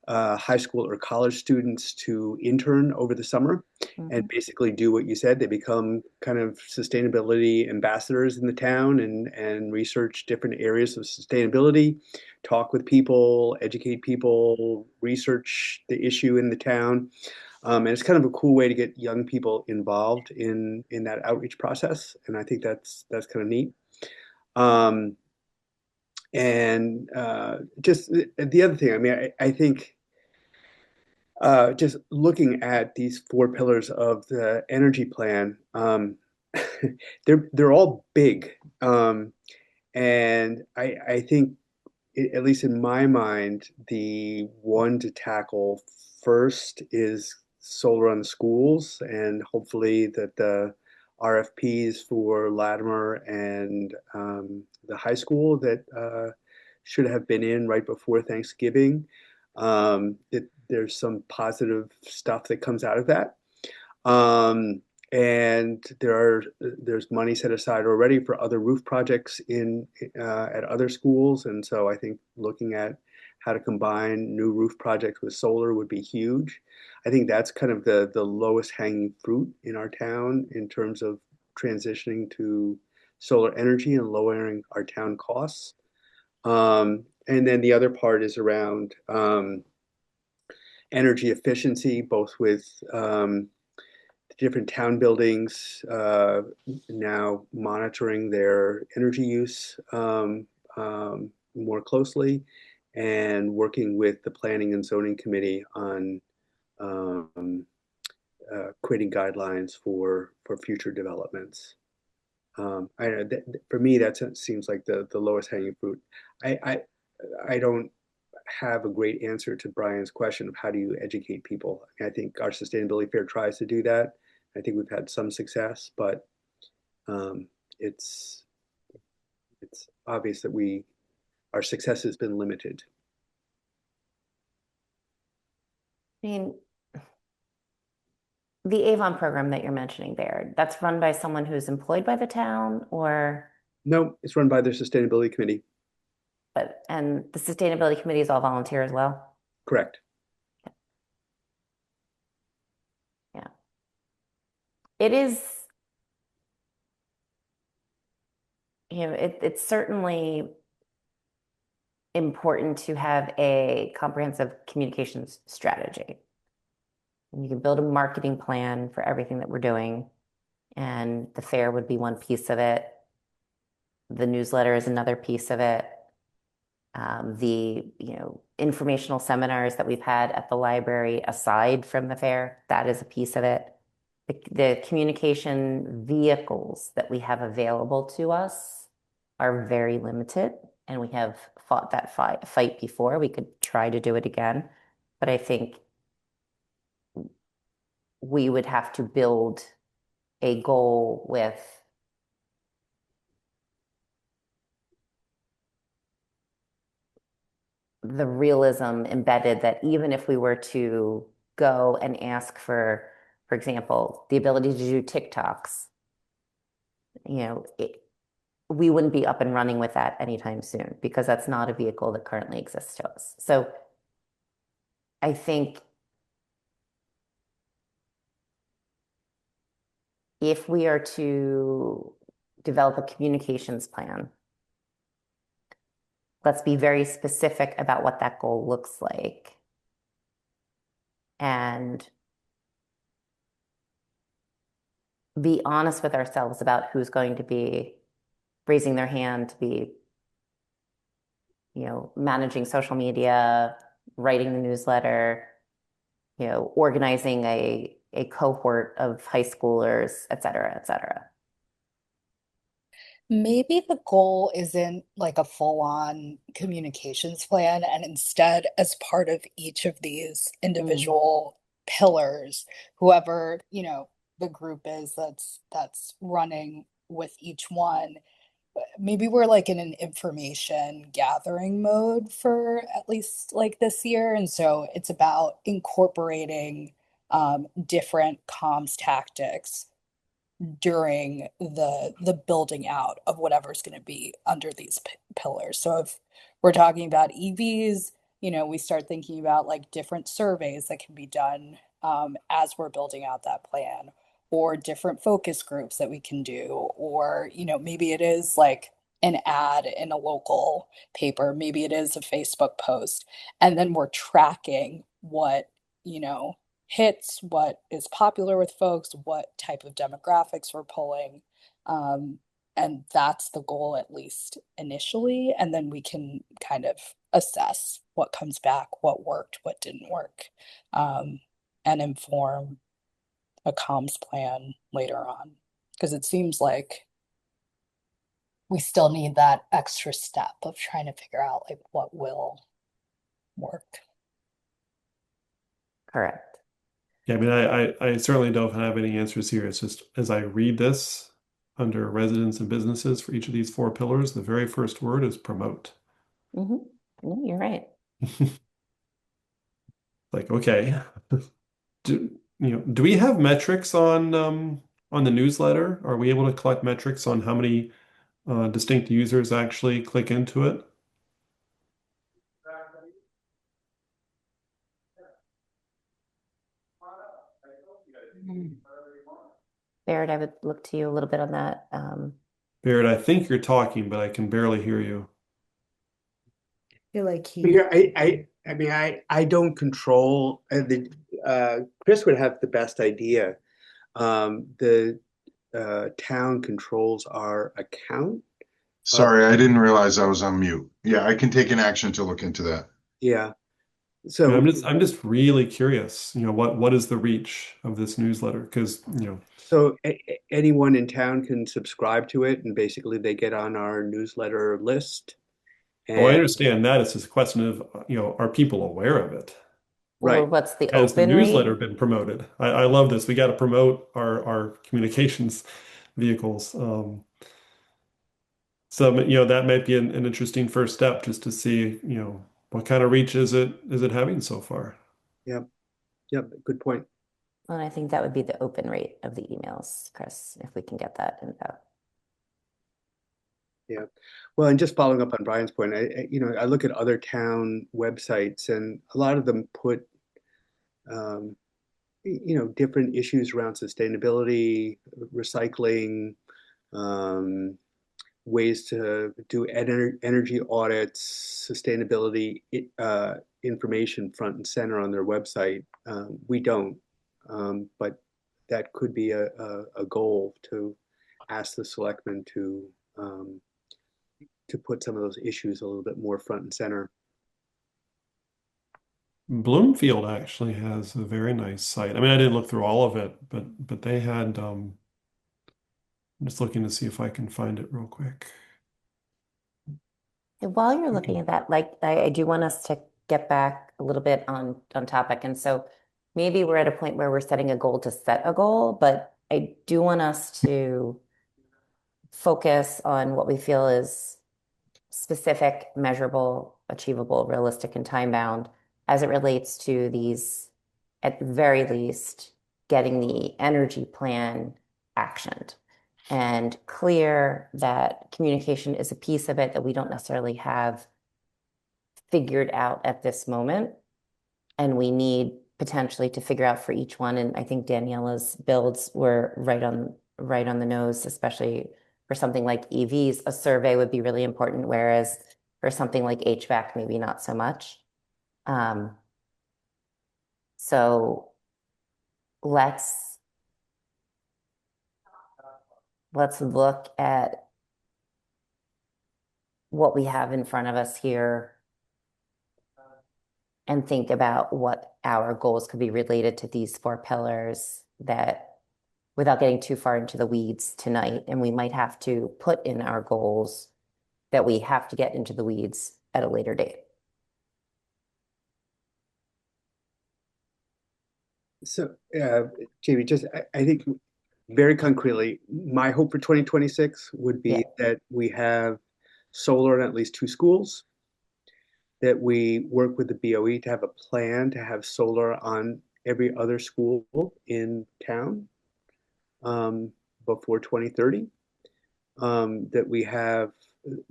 high school or college students to intern over the summer and basically do what you said. They become kind of sustainability ambassadors in the town and research different areas of sustainability, talk with people, educate people, research the issue in the town. And it's kind of a cool way to get young people involved in that outreach process. And I think that's kind of neat. Um, and just the other thing, I mean, I think just looking at these four pillars of the energy plan, they're all big, and I think, at least in my mind, the one to tackle first is solar on the schools, and hopefully that the RFPs for Latimer and the high school that should have been in right before Thanksgiving. There's some positive stuff that comes out of that. Um, and there's money set aside already for other roof projects in at other schools, and so I think looking at how to combine new roof projects with solar would be huge. I think that's kind of the lowest hanging fruit in our town in terms of transitioning to solar energy and lowering our town costs. And then the other part is around energy efficiency, both with different town buildings now monitoring their energy use more closely, and working with the planning and zoning committee on creating guidelines for future developments. I know that, for me, that seems like the lowest hanging fruit. I, I I don't have a great answer to Brian's question of how do you educate people. I think our sustainability fair tries to do that. I think we've had some success, but um, it's it's obvious that our success has been limited. I mean, the Avon program that you're mentioning there, that's run by someone who's employed by the town, or No, it's run by their sustainability committee. and the sustainability committee is all volunteer as well? Correct. Yeah. It is, it's certainly important to have a comprehensive communications strategy. And you can build a marketing plan for everything that we're doing, and the fair would be one piece of it. The newsletter is another piece of it. The informational seminars that we've had at the library, aside from the fair, that is a piece of it. The communication vehicles that we have available to us are very limited, and we have fought that fight before. We could try to do it again, but I think we would have to build a goal with the realism embedded that even if we were to go and ask for example, the ability to do TikToks, we wouldn't be up and running with that anytime soon because that's not a vehicle that currently exists to us. So I think if we are to develop a communications plan, let's be very specific about what that goal looks like. And be honest with ourselves about who's going to be raising their hand to be, managing social media, writing the newsletter, organizing a cohort of high schoolers, et cetera, et cetera. Maybe the goal isn't like a full-on communications plan, and instead, as part of each of these individual pillars, whoever, the group is that's running with each one, maybe we're like in an information gathering mode for at least like this year. And so it's about incorporating different comms tactics during the building out of whatever's going to be under these pillars. So if we're talking about EVs, we start thinking about like different surveys that can be done as we're building out that plan, or different focus groups that we can do, or maybe it is like an ad in a local paper, maybe it is a Facebook post, and then we're tracking what hits, what is popular with folks, what type of demographics we're pulling. And that's the goal, at least initially. And then we can kind of assess what comes back, what worked, what didn't work, and inform a comms plan later on. Because it seems like we still need that extra step of trying to figure out like what will work. Correct. Yeah, I mean, I certainly don't have any answers here. It's just as I read this under residents and businesses for each of these four pillars, the very first word is promote. Mm-hmm. No, you're right. Like, okay, do we have metrics on the newsletter? Are we able to collect metrics on how many distinct users actually click into it? Baird, I would look to you a little bit on that. Barrett, I think you're talking, but I can barely hear you. I feel like Yeah, I mean, I don't control Chris would have the best idea. The town controls our account. Sorry, I didn't realize I was on mute. Yeah, I can take an action to look into that. Yeah. Yeah, So I'm just really curious, what is the reach of this newsletter? Because, so anyone in town can subscribe to it, and basically they get on our newsletter list. oh, I And understand that. It's just a question of, are people aware of it? or right, what's the Has the open newsletter rate? been promoted? I love this. We got to promote our communications vehicles. So, that might be an interesting first step just to see, what kind of reach is it having so far? yeah, yeah, good point. And I think that would be the open rate of the emails, Chris, if we can get that info. Yeah. Well, and just following up on Brian's point, I look at other town websites, and a lot of them put different issues around sustainability, recycling, um, ways to do energy audits, sustainability information front and center on their website. We don't, but that could be a goal to ask the selectmen to put some of those issues a little bit more front and center. Bloomfield actually has a very nice site. I mean, I didn't look through all of it, but they had, I'm just looking to see if I can find it real quick. And while you're looking at that, like I do want us to get back a little bit on topic. And so maybe we're at a point where we're setting a goal to set a goal, but I do want us to focus on what we feel is specific, measurable, achievable, realistic, and time bound as it relates to these, at the very least, getting the energy plan actioned and clear that communication is a piece of it that we don't necessarily have figured out at this moment. And we need potentially to figure out for each one. And I think Daniela's builds were right on the nose, especially for something like EVs. A survey would be really important, whereas for something like HVAC, maybe not so much. So let's look at what we have in front of us here and think about what our goals could be related to these four pillars, that without getting too far into the weeds tonight. And we might have to put in our goals that we have to get into the weeds at a later date. So, Jamie, I think very concretely, my hope for 2026 would be that we have solar in at least 2 schools, that we work with the BOE to have a plan to have solar on every other school in town, before 2030, that we have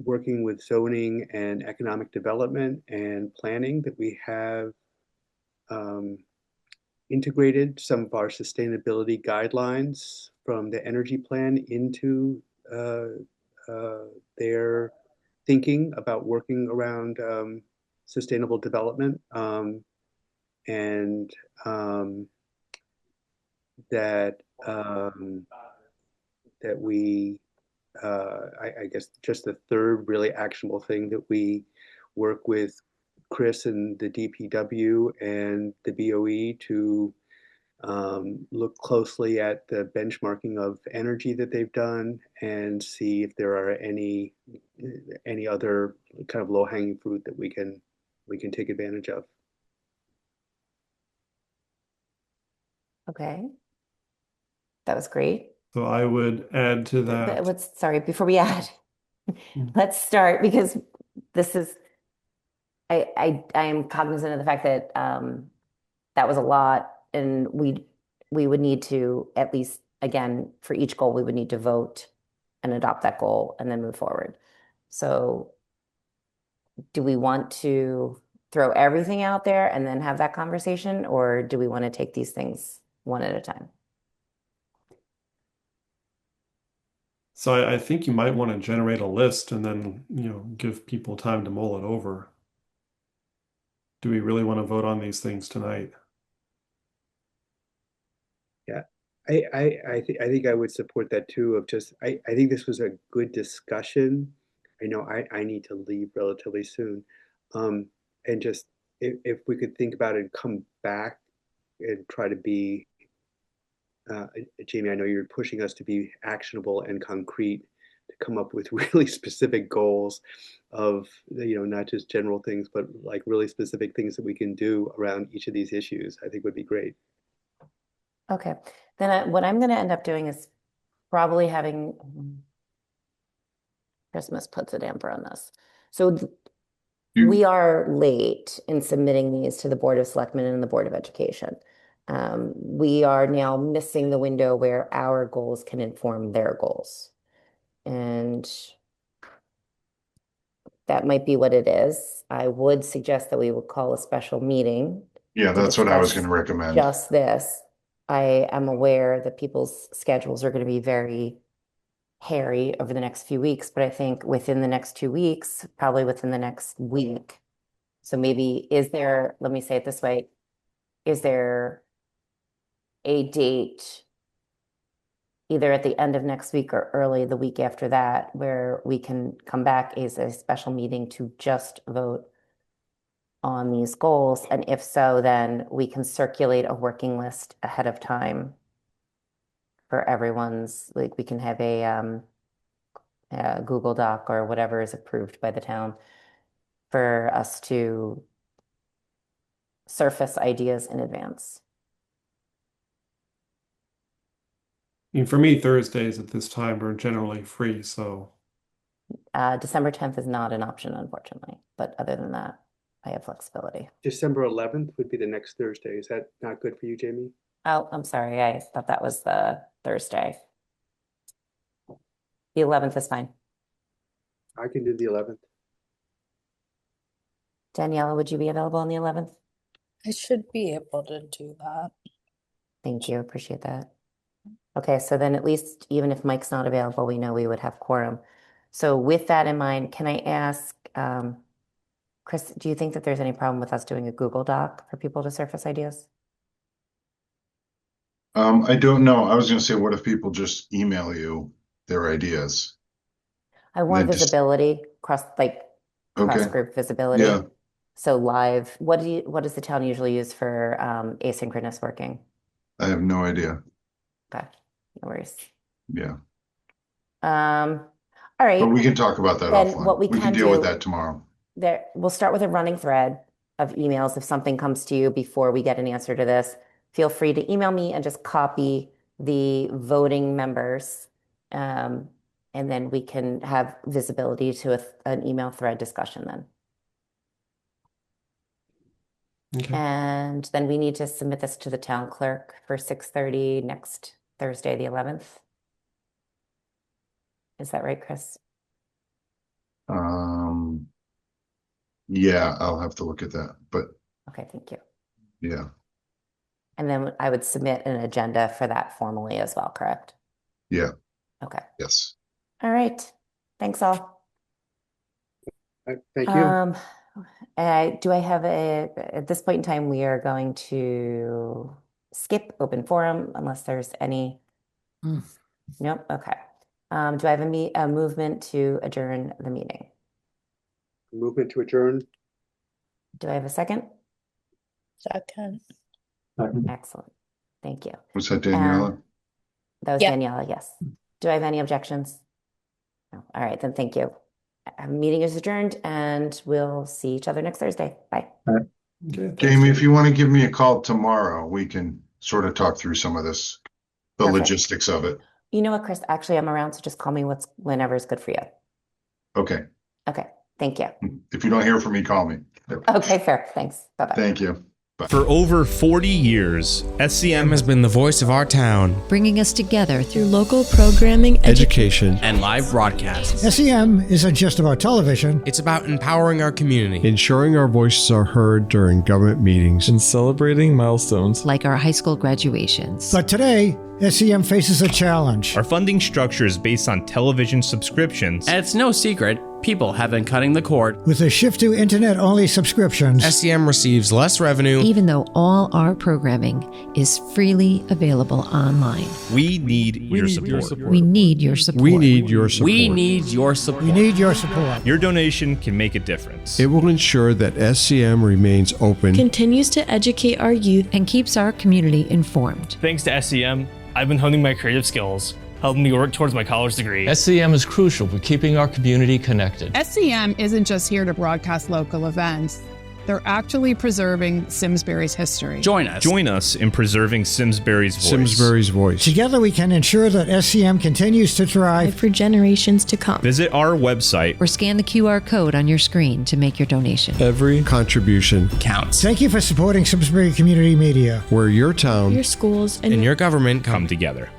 working with zoning and economic development and planning, that we have um, integrated some of our sustainability guidelines from the energy plan into uh, their thinking about working around sustainable development, and that that we, I guess, just the third really actionable thing, that we work with Chris and the DPW and the BOE to look closely at the benchmarking of energy that they've done and see if there are any other kind of low-hanging fruit that we can take advantage of. Okay. That was great. So I would add to that. Sorry, before we add, let's start, because this is, I am cognizant of the fact that that was a lot, and we would need to, at least, again, for each goal, we would need to vote and adopt that goal and then move forward. So do we want to throw everything out there and then have that conversation, or do we want to take these things one at a time? So I think you might want to generate a list and then, give people time to mull it over. Do we really want to vote on these things tonight? Yeah, I think I would support that too. Of just, I think this was a good discussion. I know I need to leave relatively soon, and just if we could think about it and come back and try to be, Jamie, I know you're pushing us to be actionable and concrete, to come up with really specific goals of, not just general things, but like really specific things that we can do around each of these issues, I think would be great. Okay, then what I'm going to end up doing is probably having Christmas puts a damper on this. So we are late in submitting these to the Board of Selectmen and the Board of Education. We are now missing the window where our goals can inform their goals. And that might be what it is. I would suggest that we would call a special meeting Yeah, to that's what I was discuss going to recommend. just this. I am aware that people's schedules are going to be very hairy over the next few weeks, but I think within the next 2 weeks, probably within the next week. So maybe, let me say it this way, is there a date either at the end of next week or early the week after that where we can come back as a special meeting to just vote on these goals? And if so, then we can circulate a working list ahead of time for everyone's, like we can have a Google Doc or whatever is approved by the town for us to surface ideas in advance. I mean, for me, Thursdays at this time are generally free, so December 10th is not an option, unfortunately, but other than that, I have flexibility. December 11th would be the next Thursday. Is that not good for you, Jamie? Oh, I'm sorry. I thought that was the Thursday. The 11th is fine. I can do the 11th. Daniela, would you be available on the 11th? I should be able to do that. Thank you. Appreciate that. Okay, so then at least even if Mike's not available, we know we would have quorum. So with that in mind, can I ask, Chris, do you think that there's any problem with us doing a Google Doc for people to surface ideas? I don't know. I was going to say, what if people just email you their ideas? I want Then just- visibility, cross Okay. group visibility. Yeah. So live, what does the town usually use for asynchronous working? I have no idea. Okay, no worries. Yeah. All right. But we can talk about that Then offline. what we We can can deal with do- that tomorrow. We'll start with a running thread of emails. If something comes to you before we get an answer to this, feel free to email me and just copy the voting members. And then we can have visibility to an email thread discussion then. okay. And then we need to submit this to the town clerk for 6:30 next Thursday, the 11th. Is that right, Chris? Yeah, I'll have to look at that, but Okay, thank you. yeah, And then I would submit an agenda for that formally as well, correct? yeah, Okay. yes. All right. Thanks all. Thank you. Do I have at this point in time, we are going to skip open forum unless there's any. Nope. Okay. Do I have a movement to adjourn the meeting? Movement to adjourn. Do I have a second? Second. Excellent. Thank you. Was that Daniela? That was Yeah. Daniela, yes. Do I have any objections? No. All right, then thank you. Meeting is adjourned and we'll see each other next Thursday. Bye. Okay, thanks, Jamie, if you want to give me a call tomorrow, we can sort of talk through some of this, the Perfect. logistics of it. You know what, Chris? Actually, I'm around, so just call me whenever is good for you. Okay. Okay, thank you. If you don't hear from me, call me. Okay, fair. Thanks. Bye-bye. Thank you. For over 40 years, SCM has been the voice of our town, bringing us together through local programming, education, and live broadcasts. SEM isn't just about television. It's about empowering our community, ensuring our voices are heard during government meetings, and celebrating milestones like our high school graduations. But today, SEM faces a challenge. Our funding structure is based on television subscriptions. And it's no secret, people have been cutting the cord. With a shift to internet-only subscriptions, SEM receives less revenue, even though all our programming is freely available online. We need your support. We need your support. We need your support. We need your support. We need your support. Your donation can make a difference. It will ensure that SCM remains open, continues to educate our youth, and keeps our community informed. Thanks to SCM, I've been honing my creative skills, helping me work towards my college degree. SCM is crucial for keeping our community connected. SCM isn't just here to broadcast local events. They're actually preserving Simsbury's history. Join us. Join us in preserving Simsbury's voice. Simsbury's voice. Together we can ensure that SCM continues to thrive for generations to come. Visit our website or scan the QR code on your screen to make your donation. Every contribution counts. Thank you for supporting Simsbury Community Media, where your town, your schools, and your government come together.